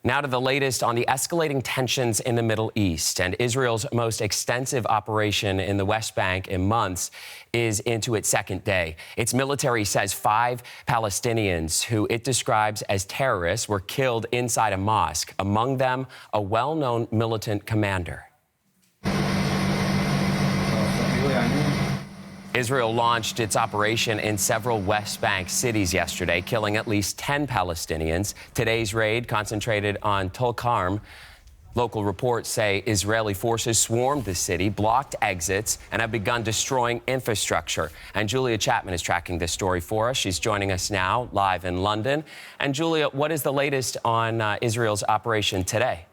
Now to the latest on the escalating tensions in the Middle East. And Israel's most extensive operation in the West Bank in months is into its second day. Its military says 5 Palestinians, who it describes as terrorists, were killed inside a mosque. Among them, a well-known militant commander. Israel launched its operation in several West Bank cities yesterday, killing at least 10 Palestinians. Today's raid concentrated on Tulkarm. Local reports say Israeli forces swarmed the city, blocked exits, and have begun destroying infrastructure. And Julia Chapman is tracking this story for us. She's joining us now live in London. And Julia, what is the latest on Israel's operation today?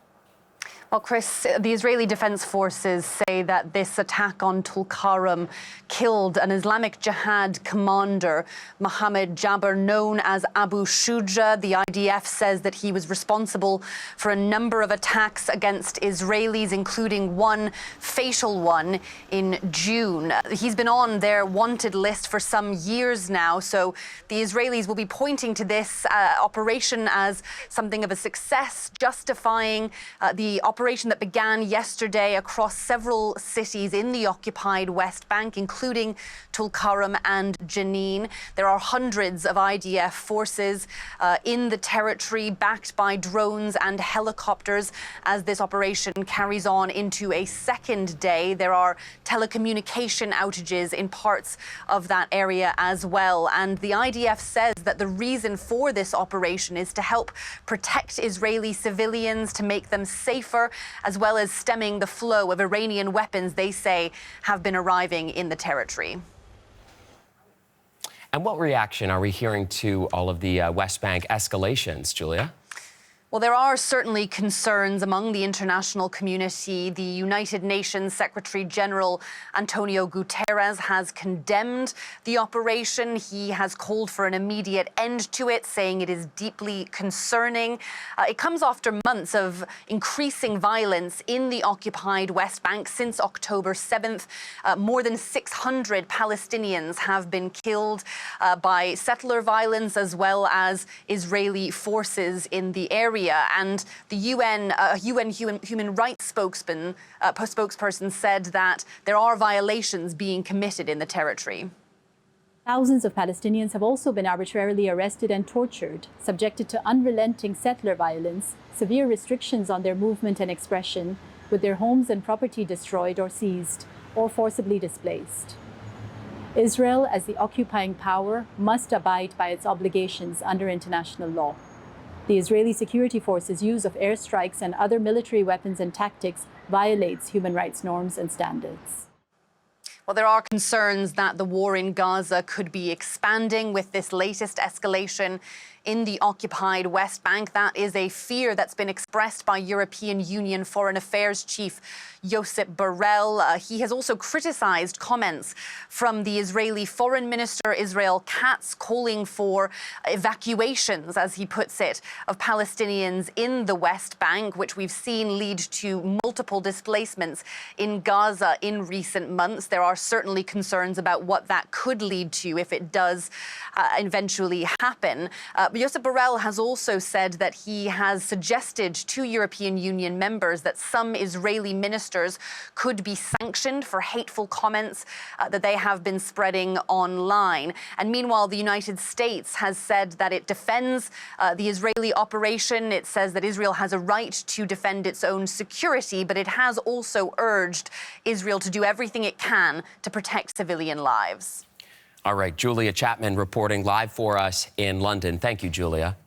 Well, Chris, the Israeli Defense Forces say that this attack on Tulkarm killed an Islamic Jihad commander, Mohammed Jaber, known as Abu Shujaa. The IDF says that he was responsible for a number of attacks against Israelis, including one fatal one in June. He's been on their wanted list for some years now, so the Israelis will be pointing to this operation as something of a success, justifying the operation that began yesterday across several cities in the occupied West Bank, including Tulkarm and Jenin. There are hundreds of IDF forces in the territory, backed by drones and helicopters, as this operation carries on into a second day. There are telecommunication outages in parts of that area as well. And the IDF says that the reason for this operation is to help protect Israeli civilians, to make them safer, as well as stemming the flow of Iranian weapons they say have been arriving in the territory. And what reaction are we hearing to all of the West Bank escalations, Julia? Well, there are certainly concerns among the international community. The United Nations Secretary General Antonio Guterres has condemned the operation. He has called for an immediate end to it, saying it is deeply concerning. It comes after months of increasing violence in the occupied West Bank since October 7th. More than 600 Palestinians have been killed by settler violence as well as Israeli forces in the area. And the UN human rights spokesperson said that there are violations being committed in the territory. Thousands of Palestinians have also been arbitrarily arrested and tortured, subjected to unrelenting settler violence, severe restrictions on their movement and expression, with their homes and property destroyed or seized, or forcibly displaced. Israel, as the occupying power, must abide by its obligations under international law. The Israeli security forces' use of airstrikes and other military weapons and tactics violates human rights norms and standards. Well, there are concerns that the war in Gaza could be expanding with this latest escalation in the occupied West Bank. That is a fear that's been expressed by European Union Foreign Affairs Chief Josep Borrell. He has also criticized comments from the Israeli Foreign Minister Israel Katz, calling for evacuations, as he puts it, of Palestinians in the West Bank, which we've seen lead to multiple displacements in Gaza in recent months. There are certainly concerns about what that could lead to if it does eventually happen. Josep Borrell has also said that he has suggested to European Union members that some Israeli ministers could be sanctioned for hateful comments that they have been spreading online. And meanwhile, the United States has said that it defends the Israeli operation. It says that Israel has a right to defend its own security, but it has also urged Israel to do everything it can to protect civilian lives. All right, Julia Chapman reporting live for us in London. Thank you, Julia.